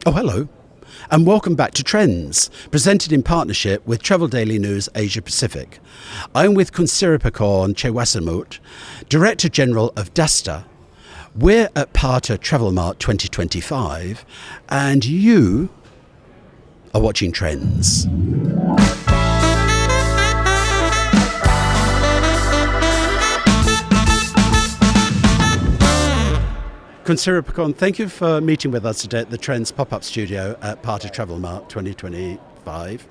Oh, hello. And welcome back to Trends, presented in partnership with Travel Daily News Asia Pacific. I'm with Siripakorn Cheawsamoot, Director General of DASTA. We're at Pata Travel Mart 2025, and you are watching Trends. Siripakorn, thank you for meeting with us today at the Trends pop-up studio at Pata Travel Mart 2025.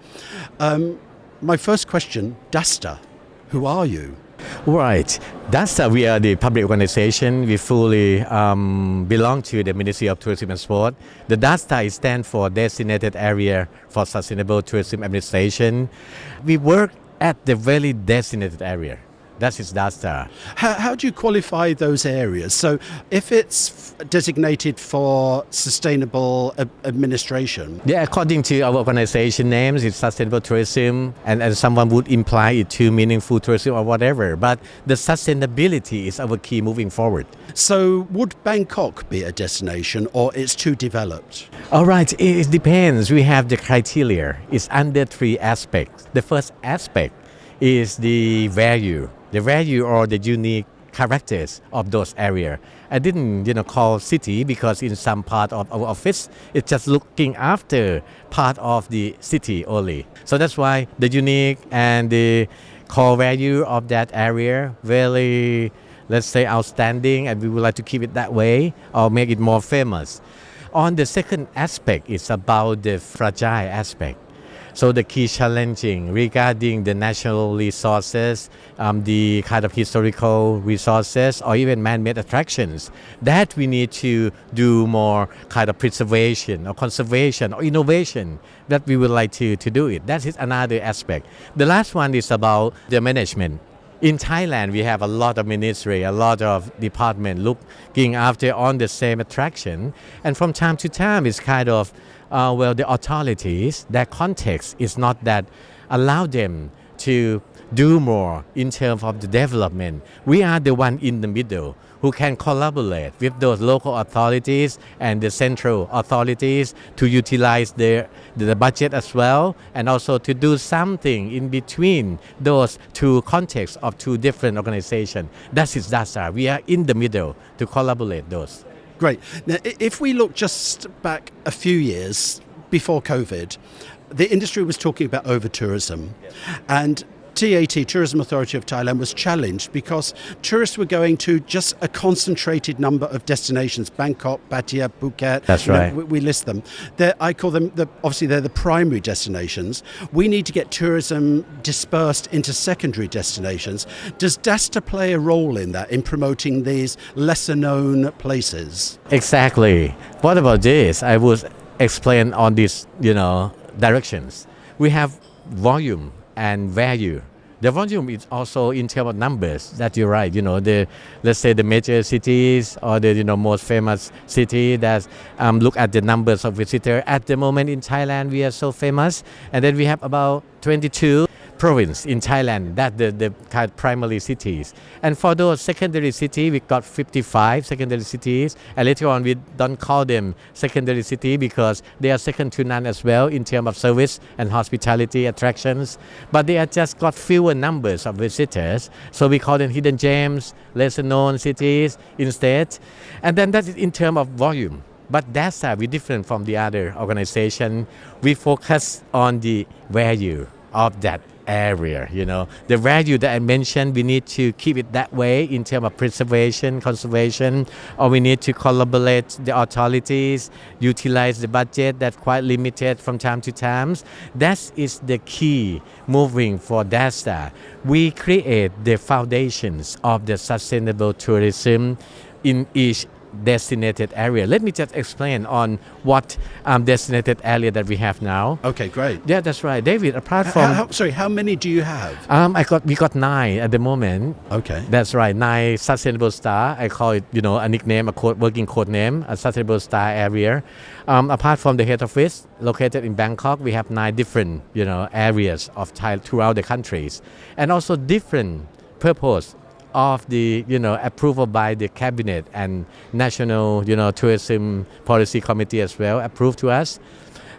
My first question, DASTA, who are you? Right. DASTA, we are the public organization. We fully belong to the Ministry of Tourism and Sport. The DASTA stands for Designated Area for Sustainable Tourism Administration. We work at the very designated area. That is DASTA. How do you qualify those areas? So if it's designated for sustainable administration? Yeah, according to our organization names, it's sustainable tourism, and someone would imply it to meaningful tourism or whatever. But the sustainability is our key moving forward. So would Bangkok be a destination or it's too developed? All right, it depends. We have the criteria. It's under three aspects. The first aspect is the value or the unique characters of those areas. I didn't, call city because in some part of our office, it's just looking after part of the city only. So that's why the unique and the core value of that area very, let's say, outstanding, and we would like to keep it that way or make it more famous. On the second aspect, it's about the fragile aspect. So the key challenging regarding the natural resources, the kind of historical resources or even man-made attractions that we need to do more kind of preservation or conservation or innovation that we would like to do it. That is another aspect. The last one is about the management. In Thailand, we have a lot of ministry, a lot of department looking after on the same attraction. And from time to time, it's kind of, the authorities, their context is not that allow them to do more in terms of the development. We are the one in the middle who can collaborate with those local authorities and the central authorities to utilize the budget as well, and also to do something in between those two contexts of two different organizations. That is DASTA. We are in the middle to collaborate those. Great. Now, if we look just back a few years before COVID, the industry was talking about over-tourism. And TAT, Tourism Authority of Thailand, was challenged because tourists were going to just a concentrated number of destinations, Bangkok, Pattaya, Phuket. That's right. We list them. I call them, obviously they're the primary destinations. We need to get tourism dispersed into secondary destinations. Does DASTA play a role in that, in promoting these lesser known places? Exactly. What about this? I would explain on these, directions. We have volume and value. The volume is also in terms of numbers. That you're right. Let's say the major cities or the most famous city that look at the numbers of visitors. At the moment in Thailand, we are so famous, and then we have about 22 province in Thailand, that the kind of primary cities. And for those secondary cities, we got 55 secondary cities. And later on, we don't call them secondary city because they are second to none as well in terms of service and hospitality attractions. But they are just got fewer numbers of visitors. So we call them hidden gems, lesser known cities instead. And then that is in terms of volume. But that's we different from the other organization. We focus on the value of that area. The value that I mentioned, we need to keep it that way in terms of preservation, conservation, or we need to collaborate the authorities, utilize the budget that's quite limited from time to time. That is the key moving for DASTA. We create the foundations of the sustainable tourism in each designated area. Let me just explain on what designated area that we have now. Okay, great. Yeah, that's right, David. Apart from how many do you have? We got 9 at the moment. Okay, that's right. 9 sustainable star. I call it, a nickname, working code name, a sustainable star area. Apart from the head office located in Bangkok, we have 9 different, areas of Thailand throughout the countries, and also different purpose of the approval by the cabinet and national tourism policy committee as well approved to us.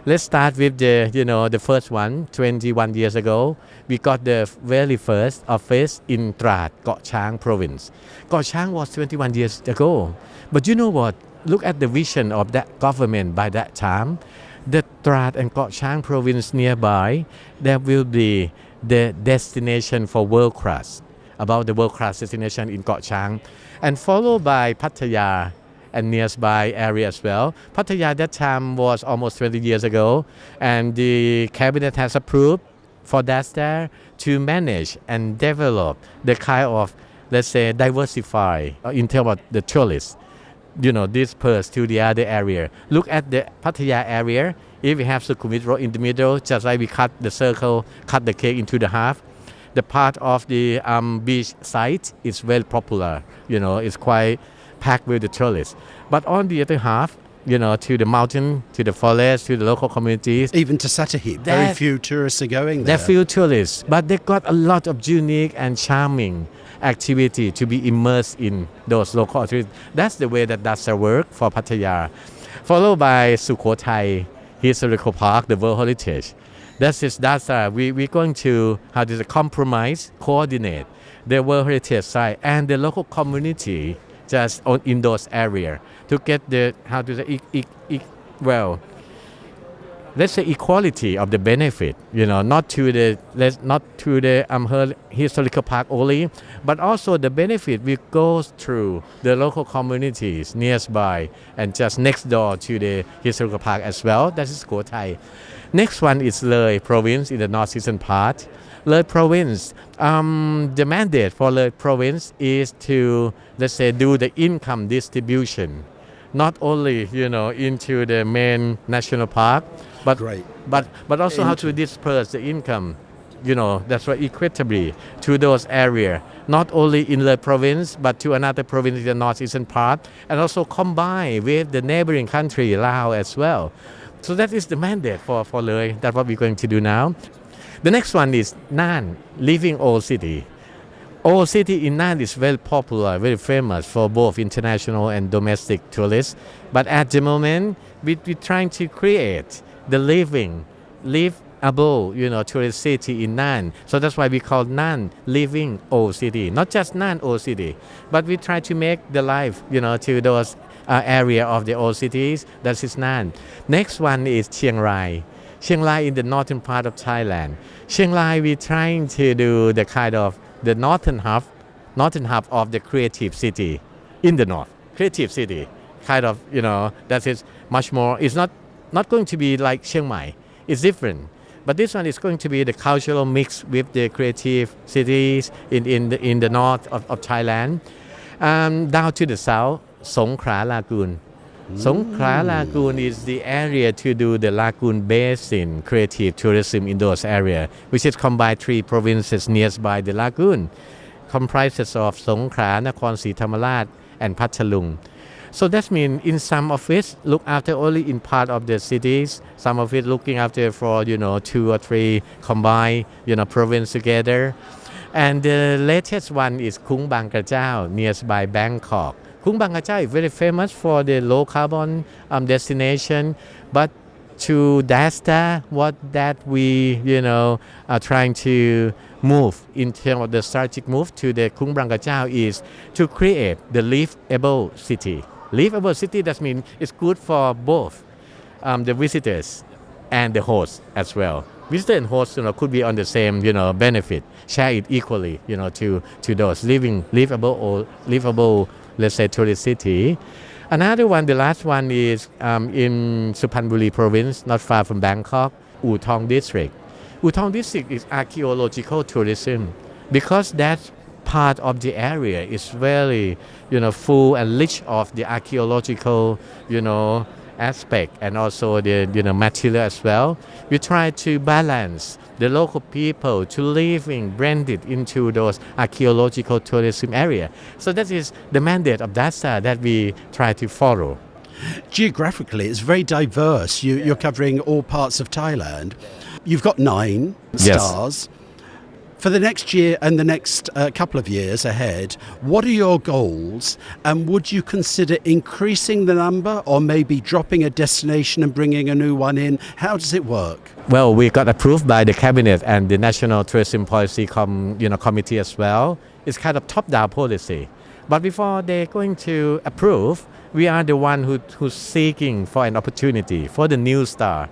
Let's start with the first one. 21 years ago, we got the very first office in Trat, Koh Chang province. Koh Chang was 21 years ago. But you know what? Look at the vision of that government by that time. The Trat and Koh Chang province nearby, there will be the destination for world class, about the world class destination in Koh Chang, and followed by Pattaya and nearby area as well. Pattaya that time was almost 20 years ago, and the cabinet has approved for DASTA to manage and develop the kind of, let's say, diversify in terms of the tourists, dispersed to the other area. Look at the Pattaya area. If we have Sukhothai Road in the middle, just like we cut the circle, cut the cake into the half, the part of the beach site is very popular. It's quite packed with the tourists. But on the other half, to the mountain, to the forest, to the local communities. Even to Satahip, very few tourists are going there. There are few tourists, but they got a lot of unique and charming activity to be immersed in those local activities. That's the way that DASTA work for Pattaya. Followed by Sukhothai Historical Park, the World Heritage. That is DASTA. We're going to compromise, coordinate the World Heritage site and the local community just in those areas to get the let's say equality of the benefit, not to the historical park only, but also the benefit will go through the local communities nearby and just next door to the historical park as well. That is Sukhothai. Next one is Loei province in the northeastern part. Loei province, the mandate for Loei province is to, let's say, do the income distribution, not only into the main national park, but also how to disperse the income, that's right, equitably to those areas, not only in the province but to another province in the northeastern part, and also combine with the neighboring country Laos as well. So that is the mandate for Loei. That's what we're going to do now. The next one is Nan, Living Old City. Old City in Nan is very popular, very famous for both international and domestic tourists. But at the moment, we're trying to create the livable, tourist city in Nan. So that's why we call Nan Living Old City. Not just Nan Old City, but we try to make the life, to those area of the old cities. That is Nan. Next one is Chiang Rai. Chiang Rai in the northern part of Thailand. Chiang Rai, we're trying to do the kind of the northern half of the creative city in the north. Creative city, kind of, that is much more. It's not going to be like Chiang Mai. It's different. But this one is going to be the cultural mix with the creative cities in the north of Thailand. Down to the south, Songkhla Lagoon. Songkhla Lagoon is the area to do the lagoon basin creative tourism in those areas, which is combined 3 provinces nearby the lagoon, comprises of Songkhla, Nakhon Si Thammarat, and Phatchalung. So that means in some of it look after only in part of the cities, some of it looking after for 2 or 3 combined province together. And the latest one is Khung Kachao nearby Bangkok. Khung Kachao is very famous for the low carbon destination, but to DASTA, what that we are trying to move in terms of the strategic move to the Khung Kachao is to create the livable city. Livable city, that means it's good for both the visitors and the hosts as well. Visitor and hosts could be on the same benefit, share it equally to those livable, let's say, tourist city. Another one, the last one is in Suphanburi province, not far from Bangkok, U Thong district. U Thong district is archaeological tourism because that part of the area is very full and rich of the archaeological aspect and also the material as well. We try to balance the local people to living blended into those archaeological tourism area. So that is the mandate of DASTA that we try to follow. Geographically, it's very diverse. You're covering all parts of Thailand. You've got 9 stars. For the next year and the next couple of years ahead, what are your goals, and would you consider increasing the number or maybe dropping a destination and bringing a new one in? How does it work? Well, we got approved by the cabinet and the National Tourism Policy Committee as well. It's kind of top-down policy. But before they're going to approve, we are the one who's seeking for an opportunity for the new star,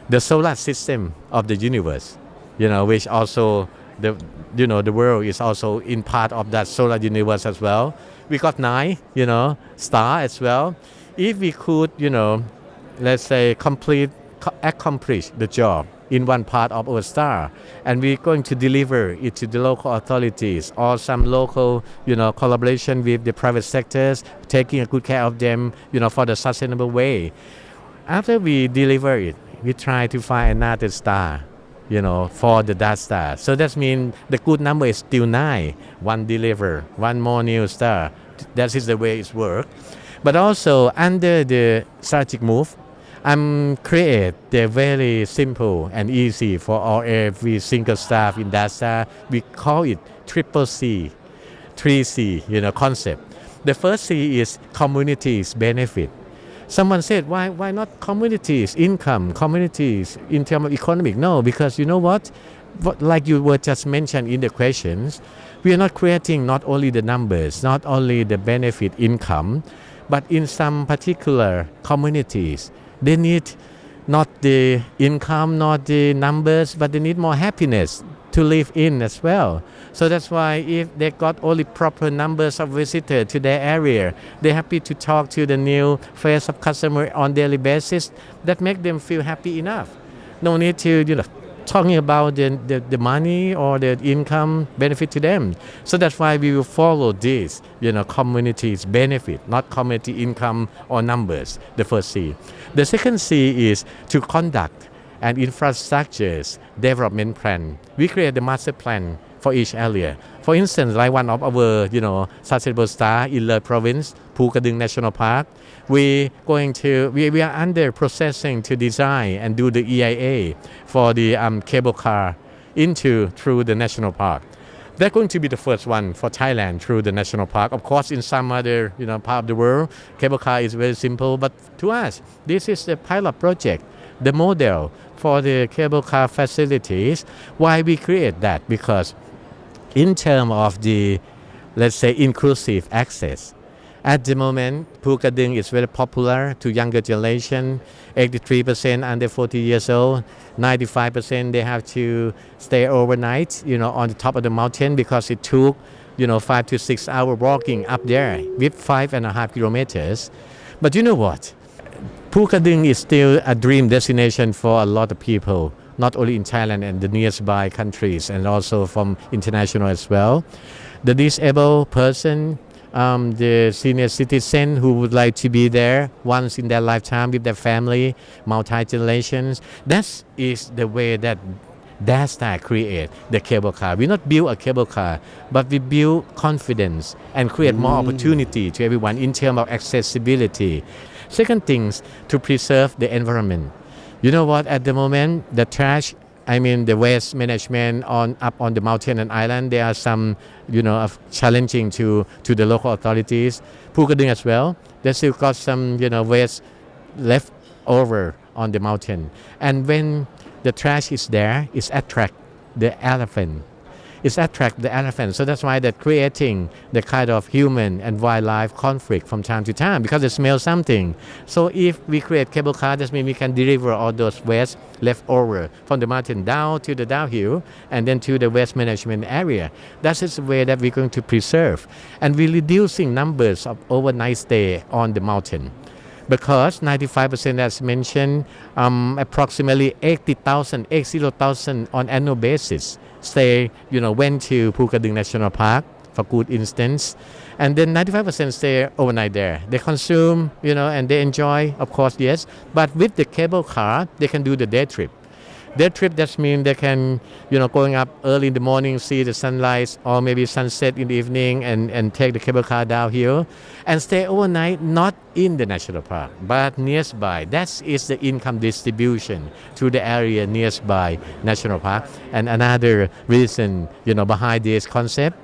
the solar system of the universe, which also the world is also in part of that solar universe as well. We got 9, star as well. If we could, let's say accomplish the job in one part of our star, and we're going to deliver it to the local authorities or some local, collaboration with the private sectors, taking a good care of them, for the sustainable way. After we deliver it, we try to find another star, for the DASTA. So that means the good number is still 9. One deliver, one more new star. That is the way it works. But also under the strategic move, I'm create the very simple and easy for every single staff in DASTA. We call it triple C, 3C, concept. The first C is communities benefit. Someone said, why not communities, income, communities in terms of economic? No, because you know what, like you were just mentioned in the questions, we are not creating not only the numbers, not only the benefit income, but in some particular communities, they need not the income, not the numbers, but they need more happiness to live in as well. So that's why if they got only proper numbers of visitors to their area, they're happy to talk to the new face of customer on daily basis. That make them feel happy enough. No need to talking about the money or the income benefit to them. So that's why we will follow this, communities benefit, not community income or numbers, the first C. The second C is to conduct an infrastructures development plan. We create the master plan for each area. For instance, like one of our, sustainable star in Le Province, Phu Ka Dung National Park, we are under processing to design and do the EIA for the cable car through the national park. That's going to be the first one for Thailand through the national park. Of course, in some other part of the world, cable car is very simple, but to us, this is the pilot project, the model for the cable car facilities. Why we create that? Because in terms of the, let's say, inclusive access, at the moment, Phu Ka Dung is very popular to younger generation. 83% under 40 years old, 95% they have to stay overnight, on the top of the mountain because it took, 5 to 6 hours walking up there with 5.5 kilometers. But you know what? Phu Ka Dung is still a dream destination for a lot of people, not only in Thailand and the nearby countries, and also from international as well. The disabled person, the senior citizen who would like to be there once in their lifetime with their family, multi-generations. That is the way that DASTA create the cable car. We not build a cable car, but we build confidence and create more opportunity to everyone in terms of accessibility. Second things, to preserve the environment. You know what, at the moment, the trash, the waste management up on the mountain and island, there are some, challenging to the local authorities. Phu Ka Dung as well, they still got some, waste left over on the mountain. And when the trash is there, it attract the elephant. So that's why they're creating the kind of human and wildlife conflict from time to time because they smell something. So if we create cable car, that means we can deliver all those waste left over from the mountain down to the downhill and then to the waste management area. That is the way that we're going to preserve. And we're reducing numbers of overnight stay on the mountain. Because 95%, as mentioned, approximately 80,000 on annual basis went to Phu Ka Dung National Park for good instance. And then 95% stay overnight there. They consume, and they enjoy, of course, yes. But with the cable car, they can do the day trip. Their trip that means they can, going up early in the morning, see the sunrise or maybe sunset in the evening and take the cable car down here and stay overnight, not in the national park, but nearby. That is the income distribution to the area nearby national park. And another reason, behind this concept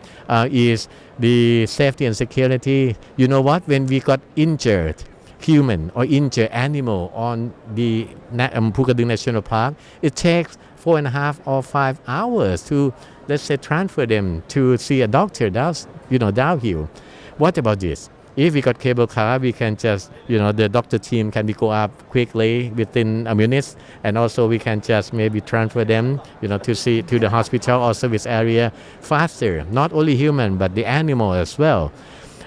is the safety and security. You know what? When we got injured human or injured animal on the Phukadung National Park, it takes 4.5 or 5 hours to, let's say, transfer them to see a doctor down here. What about this? If we got cable car, we can just, the doctor team can be go up quickly within a minute, and also we can just maybe transfer them, to the hospital or service area faster. Not only human, but the animal as well.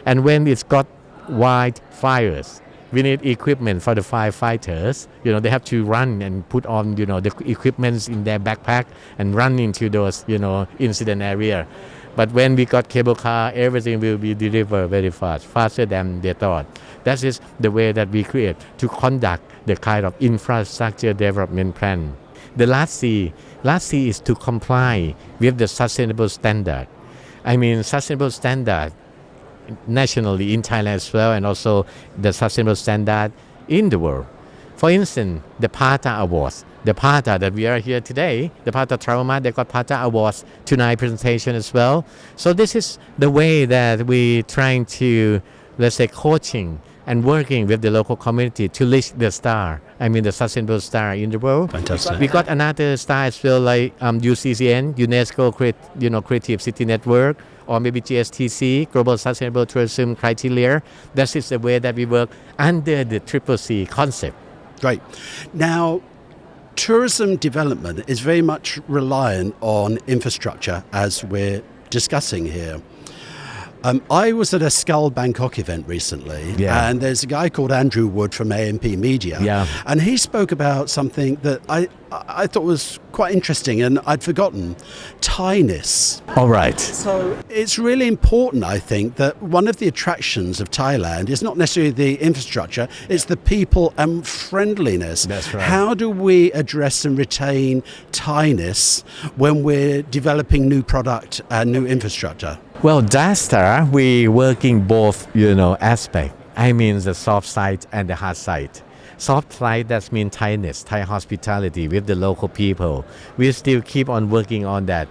And when it's got wildfires, we need equipment for the firefighters. They have to run and put on, the equipments in their backpack and run into those, incident area. But when we got cable car, everything will be delivered very fast, faster than they thought. That is the way that we create to conduct the kind of infrastructure development plan. The last C is to comply with the sustainable standard. Sustainable standard nationally in Thailand as well, and also the sustainable standard in the world. For instance, the PATA Awards. The PATA that we are here today, the PATA Travel Mart, they got PATA Awards tonight presentation as well. So this is the way that we trying to, let's say, coaching and working with the local community to list the star. The sustainable star in the world. Fantastic. We got another star as well, like UCCN, UNESCO Creative City Network, or maybe GSTC, Global Sustainable Tourism Criteria. That is the way that we work under the CCC concept. Great. Now, tourism development is very much reliant on infrastructure, as we're discussing here. I was at a Skull Bangkok event recently, and there's a guy called Andrew Wood from AMP Media, and he spoke about something that I thought was quite interesting and I'd forgotten: Thainess. All right. So it's really important, I think, that one of the attractions of Thailand is not necessarily the infrastructure, it's the people and friendliness. That's right. How do we address and retain Thainess when we're developing new product and new infrastructure? Well, DASTA, we working both, aspect. The soft side and the hard side. Soft side, that means Thainess, Thai hospitality with the local people. We still keep on working on that.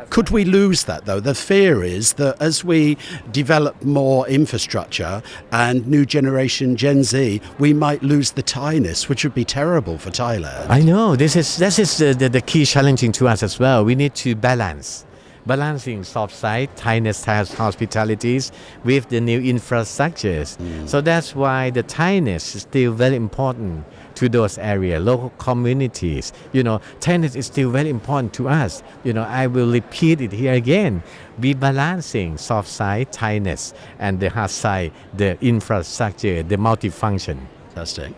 Could we lose that, though? The fear is that as we develop more infrastructure and new generation Gen Z, we might lose the Thainess, which would be terrible for Thailand. I know. This is the key challenging to us as well. We need to balancing soft side, Thainess, Thai hospitalities with the new infrastructures. So that's why the Thainess is still very important to those areas, local communities. Thainess is still very important to us. I will repeat it here again. We balancing soft side, Thainess, and the hard side, the infrastructure, the multifunction. Fantastic.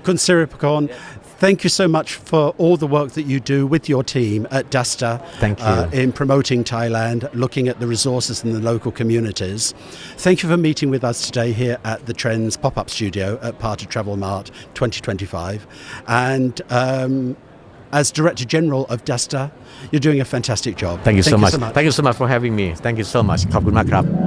Khun Siripakorn, thank you so much for all the work that you do with your team at DASTA. Thank you. In promoting Thailand, looking at the resources in the local communities. Thank you for meeting with us today here at the Trends pop-up studio at PATA Travel Mart 2025. And as Director General of DASTA, you're doing a fantastic job. Thank you so much. Thank you so much for having me. Thank you so much. ขอบคุณมากครับ